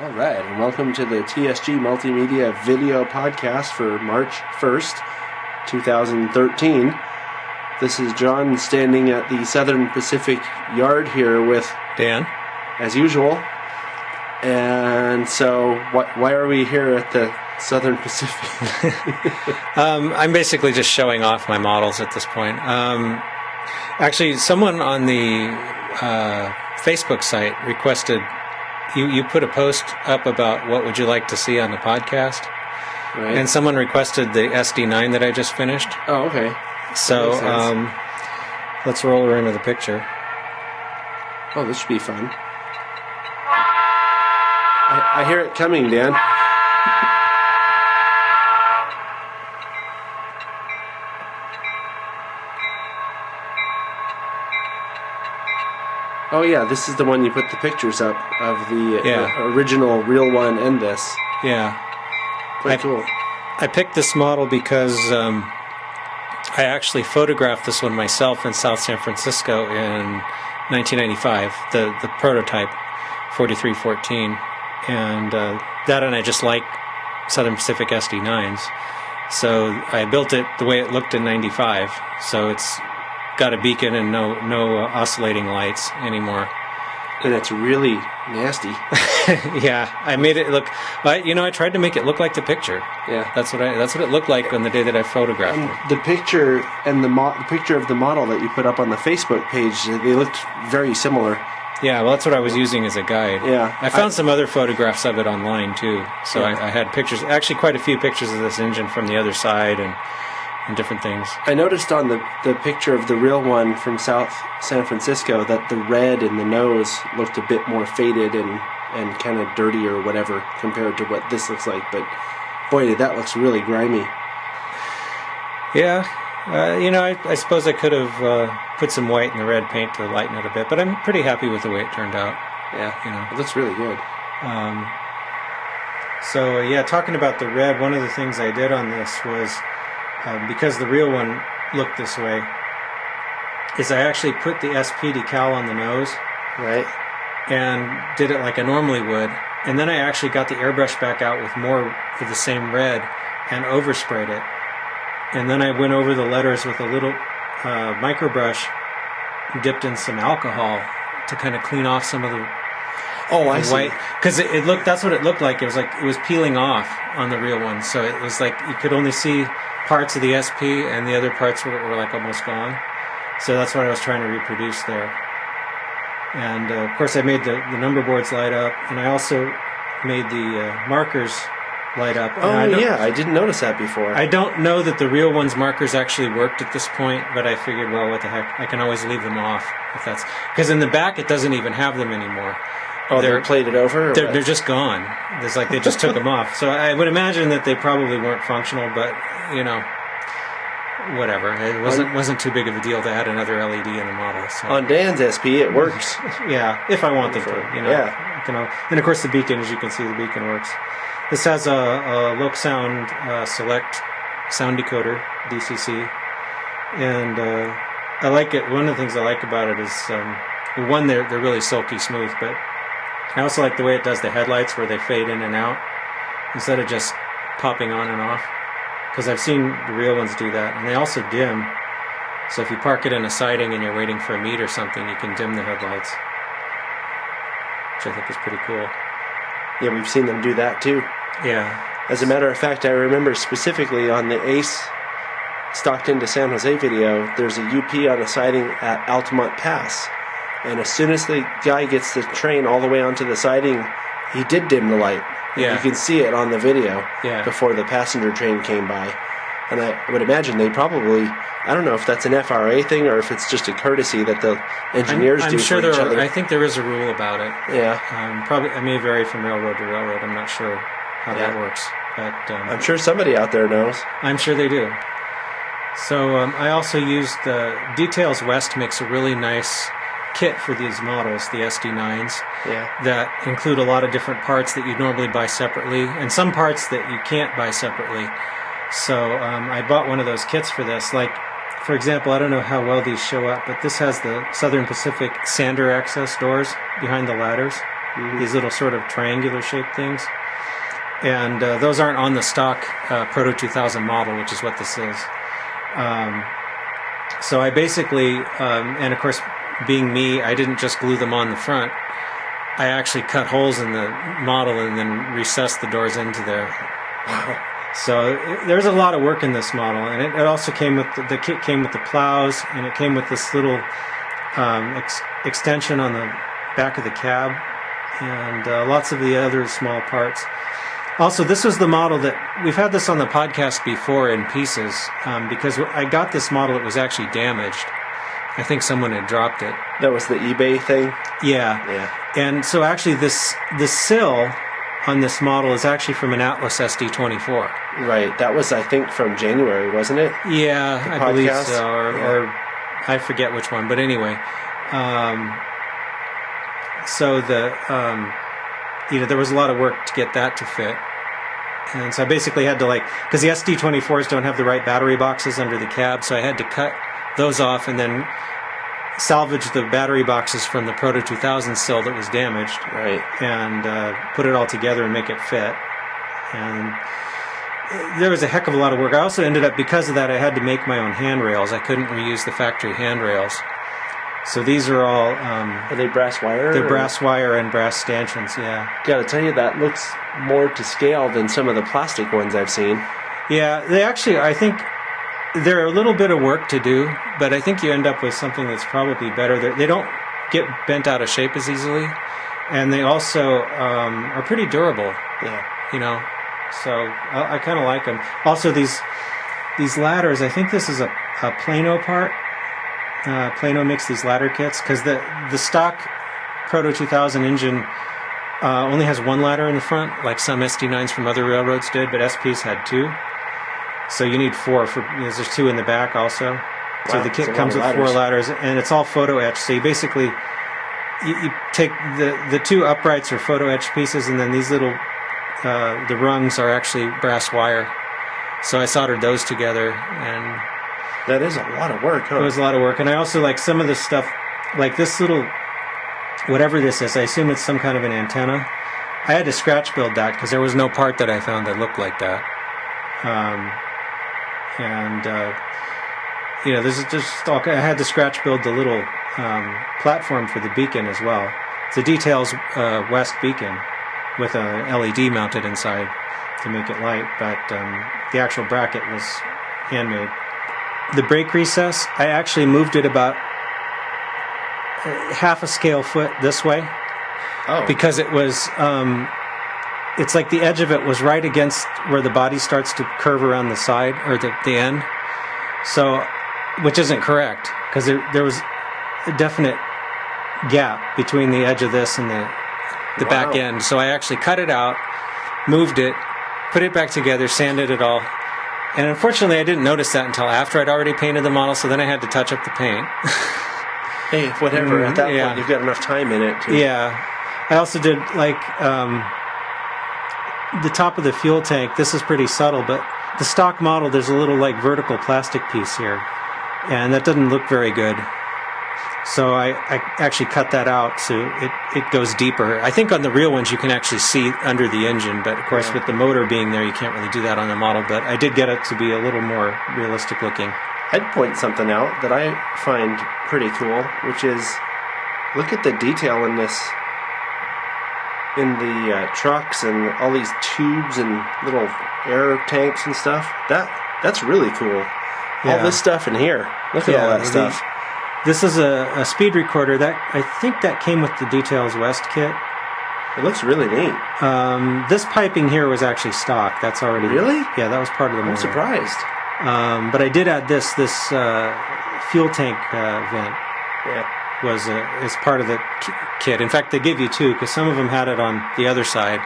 All right, and welcome to the TSG Multimedia video podcast for March 1st, 2013. This is John standing at the Southern Pacific Yard here with Dan, as usual. And so, why are we here at the Southern Pacific? I'm basically just showing off my models at this point. Actually, someone on the Facebook site requested, you put a post up about what would you like to see on the podcast, Right. and someone requested the SD9 that I just finished. Oh, okay. So let's roll her into the picture. Oh, this should be fun. I hear it coming, Dan. Oh yeah, this is the one you put the pictures up of the original real one and this. Yeah. Quite cool. I picked this model because I actually photographed this one myself in South San Francisco in 1995, the prototype 4314, and that, and I just like Southern Pacific SD9s, so I built it the way it looked in 95, so it's got a beacon and no oscillating lights anymore. And it's really nasty. Yeah, I made it look. I tried to make it look like the picture. Yeah, that's what it looked like on the day that I photographed and it. The picture and the picture of the model that you put up on the Facebook page, they looked very similar. Yeah, well, that's what I was using as a guide. Yeah, I found some other photographs of it online too. So yeah. I had pictures, actually quite a few pictures of this engine from the other side and different things. I noticed on the picture of the real one from South San Francisco that the red in the nose looked a bit more faded and kind of dirty or whatever compared to what this looks like. But boy, that looks really grimy. Yeah, I suppose I could have put some white in the red paint to lighten it a bit, but I'm pretty happy with the way it turned out. Yeah, it looks really good. Talking about the red, one of the things I did on this was, because the real one looked this way, is I actually put the SP decal on the nose, right, and did it like I normally would, and then I actually got the airbrush back out with more for the same red and oversprayed it, and then I went over the letters with a little micro brush, dipped in some alcohol to kind of clean off some of the white, because it looked, that's what it looked like. It was like it was peeling off on the real one, so it was like you could only see parts of the SP and the other parts were like almost gone. So that's what I was trying to reproduce there. And of course I made the number boards light up, and I also made the markers light up. I didn't notice that before. I don't know that the real one's markers actually worked at this point, but I figured, well, what the heck, I can always leave them off if that's, because in the back it doesn't even have them anymore. Oh, they're plated over? They're just gone. It's like they just took them off. So I would imagine that they probably weren't functional, but whatever. It wasn't too big of a deal to add another LED in the model. So. On Dan's SP, it works. Yeah, if I want them to. Yeah. And of course the beacon, as you can see, the beacon works. This has a Loc Sound Select sound decoder, DCC, and I like it. One of the things I like about it is, one, they're really silky smooth, but I also like the way it does the headlights, where they fade in and out instead of just popping on and off, because I've seen the real ones do that, and they also dim. So if you park it in a siding and you're waiting for a meet or something, you can dim the headlights, which I think is pretty cool. Yeah, we've seen them do that too. Yeah. As a matter of fact, I remember specifically on the Ace Stockton to San Jose video, there's a UP on a siding at Altamont Pass. And as soon as the guy gets the train all the way onto the siding, he did dim the light. Yeah. You can see it on the video Yeah. before the passenger train came by. And I would imagine they probably, I don't know if that's an FRA thing or if it's just a courtesy that the engineers do sure for each other. I think there is a rule about it. Yeah. Probably, it may vary from railroad to railroad. I'm not sure how that works. But I'm sure somebody out there knows. I'm sure they do. So I also used Details West makes a really nice kit for these models, the SD9s, that include a lot of different parts that you'd normally buy separately, and some parts that you can't buy separately. So I bought one of those kits for this. Like, for example, I don't know how well these show up, but this has the Southern Pacific sander access doors behind the ladders. these little sort of triangular shaped things. And those aren't on the stock Proto 2000 model, which is what this is. So I basically, and of course, being me, I didn't just glue them on the front. I actually cut holes in the model and then recessed the doors into there. Wow. So there's a lot of work in this model, and it also came with the kit came with the plows, and it came with this little extension on the back of the cab, and lots of the other small parts. Also, this was the model that we've had this on the podcast before in pieces, because I got this model, it was actually damaged. I think someone had dropped it. That was the eBay thing? Yeah. And so actually the sill on this model is actually from an Atlas SD24. Right. That was, I think, from January, wasn't it? Yeah, The I podcast? believe so, or I forget which one, but anyway. So there was a lot of work to get that to fit. And so I basically had to because the SD24s don't have the right battery boxes under the cab, so I had to cut those off and then salvage the battery boxes from the Proto 2000 sill that was damaged. Right. And put it all together and make it fit. And there was a heck of a lot of work. I also ended up, because of that, I had to make my own handrails. I couldn't reuse the factory handrails. So these are all... Are they brass wire? They're brass wire and brass stanchions, yeah. Gotta tell you, that looks more to scale than some of the plastic ones I've seen. Yeah, they actually, I think, they're a little bit of work to do, but I think you end up with something that's probably better. They don't get bent out of shape as easily, and they also are pretty durable. Yeah. So I kind of like them. Also, these ladders, I think this is a Plano part. Plano makes these ladder kits, because the stock Proto 2000 engine only has one ladder in the front, like some SD9s from other railroads did, but SPs had two. So you need four. There's two in the back also. So Wow, the kit that's a comes with lot of four ladders. ladders, and it's all photo etched. So you basically you take the two uprights are photo etched pieces, and then these little the rungs are actually brass wire. So I soldered those together, and That is a lot of work, huh? it was a lot of work. And I also like some of the stuff, like this little, whatever this is, I assume it's some kind of an antenna. I had to scratch build that because there was no part that I found that looked like that. There's just all, I had to scratch build the little platform for the beacon as well. It's a Details West beacon with a LED mounted inside to make it light, but the actual bracket was handmade. The brake recess, I actually moved it about half a scale foot this way. Oh. Because it was, it's like the edge of it was right against where the body starts to curve around the side, or the end. So, which isn't correct, because there was a definite gap between the edge of this and the back end. So I actually cut it out, moved it, put it back together, sanded it all. And unfortunately, I didn't notice that until after I'd already painted the model, so then I had to touch up the paint. Hey, whatever. At that Yeah. point, you've got enough time in it to... Yeah. I also did, the top of the fuel tank. This is pretty subtle, but the stock model, there's a little, vertical plastic piece here. And that doesn't look very good. So I actually cut that out so it goes deeper. I think on the real ones you can actually see under the engine, but of course with the motor being there you can't really do that on the model, but I did get it to be a little more realistic looking. I'd point something out that I find pretty cool, which is, look at the detail in this, in the trucks and all these tubes and little air tanks and stuff. That's really cool. Yeah. All this stuff in here. Look at all that stuff. This is a speed recorder. That I think that came with the Details West kit. It looks really neat. This piping here was actually stock. That's already... Really? Yeah, that was part of the motor. I'm surprised. But I did add this fuel tank vent. Yeah. Was is part of the kit. In fact, they gave you two, because some of them had it on the other side.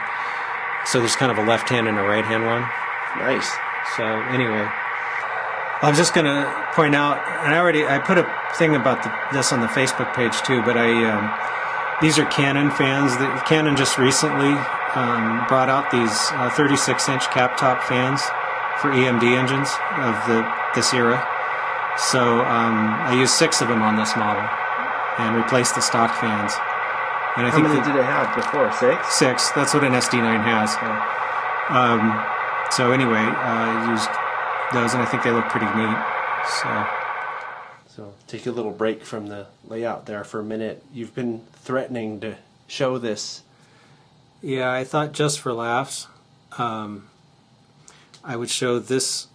So there's kind of a left hand and a right hand one. Nice. So anyway, I was just going to point out, and I put a thing about this on the Facebook page too, but these are Canon fans. Canon just recently brought out these 36-inch cap-top fans for EMD engines of this era. So I used 6 of them on this model and replaced the stock fans. And I How think many did it have before? 6? 6. That's what an SD9 has. So anyway, I used those, and I think they look pretty neat. So take a little break from the layout there for a minute. You've been threatening to show this. Yeah, I thought just for laughs, I would show this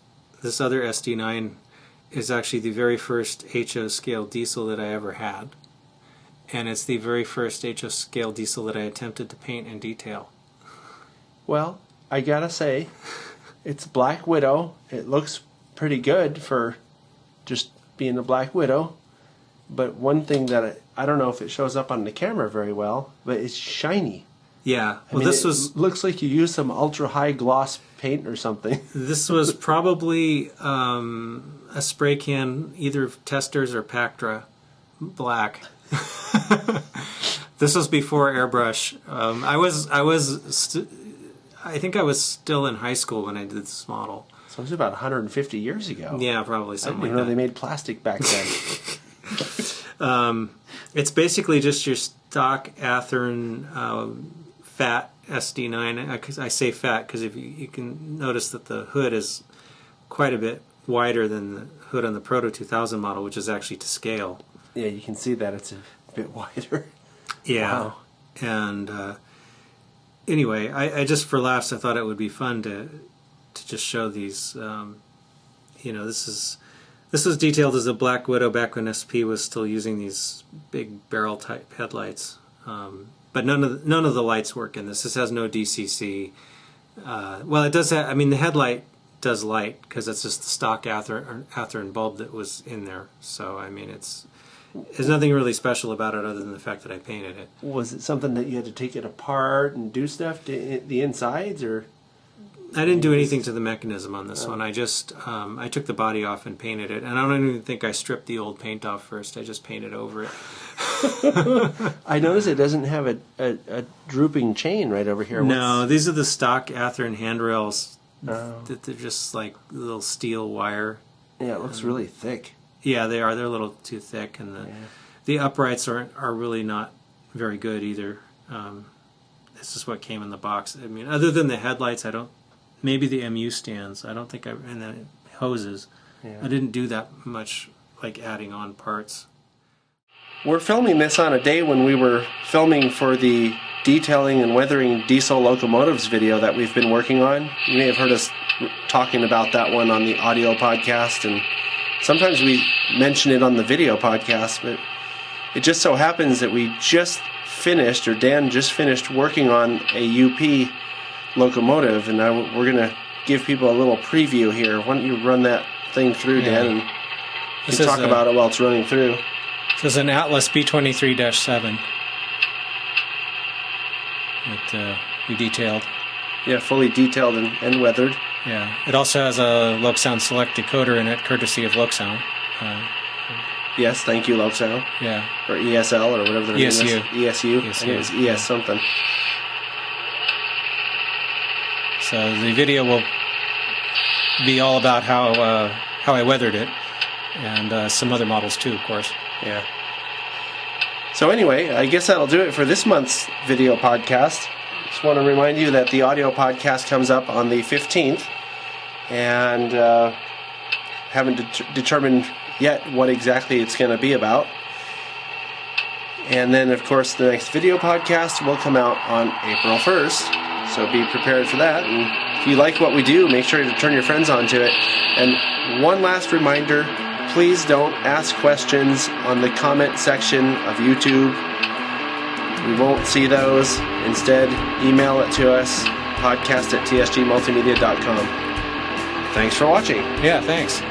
other SD9 is actually the very first HO scale diesel that I ever had. And it's the very first HO scale diesel that I attempted to paint in detail. Well, I gotta say, it's Black Widow. It looks pretty good for just being a Black Widow. But one thing that I don't know if it shows up on the camera very well, but it's shiny. Yeah, I mean, looks like you used some ultra high gloss paint or something. This was probably a spray can, either Testors or Pactra black. This was before airbrush. I think I was still in high school when I did this model. So it was about 150 years ago. Yeah, probably something like that. I didn't know they made plastic back then. It's basically just your stock Athearn fat SD9. I say fat because if you can notice that the hood is quite a bit wider than the hood on the Proto 2000 model, which is actually to scale. Yeah, you can see that it's a bit wider. Yeah. Wow. And anyway, I just for laughs, I thought it would be fun to just show these. This was detailed as a Black Widow back when SP was still using these big barrel type headlights. But none of the lights work in this. This has no DCC. Well, it does have. I mean, the headlight does light because it's just the stock Athearn bulb that was in there. So I mean, there's nothing really special about it other than the fact that I painted it. Was it something that you had to take it apart and do stuff to the insides, or? I didn't do anything to the mechanism on this one. I just I took the body off and painted it, and I don't even think I stripped the old paint off first. I just painted over it. I noticed it doesn't have a drooping chain right over here. No, these are the stock Athearn handrails. That they're just like little steel wire. Yeah, it looks really thick. Yeah, they are. They're a little too thick, and the uprights are really not very good either. This is what came in the box. I mean, other than the headlights, maybe the MU stands. I don't think and the hoses. Yeah. I didn't do that much, like adding on parts. We're filming this on a day when we were filming for the detailing and weathering diesel locomotives video that we've been working on. You may have heard us talking about that one on the audio podcast, and sometimes we mention it on the video podcast, but it just so happens that we just finished, or Dan just finished working on a UP locomotive, and we're going to give people a little preview here. Why don't you run that thing through, Dan, and you can talk about it while it's running through. This is an Atlas B23-7 that we detailed. Yeah, fully detailed and weathered. Yeah, it also has a Loxound Select decoder in it, courtesy of Loxound. Yes, thank you, Loxound. Yeah. Or ESL, or whatever the name is. ESU. I think it was ES something. So the video will be all about how I weathered it, and some other models too, of course. Yeah. So anyway, I guess that'll do it for this month's video podcast. Just want to remind you that the audio podcast comes up on the 15th, and haven't determined yet what exactly it's going to be about. And then, of course, the next video podcast will come out on April 1st, so be prepared for that. And if you like what we do, make sure to turn your friends onto it. And one last reminder, please don't ask questions on the comment section of YouTube. We won't see those. Instead, email it to us, podcast@tsgmultimedia.com. Thanks for watching. Yeah, thanks.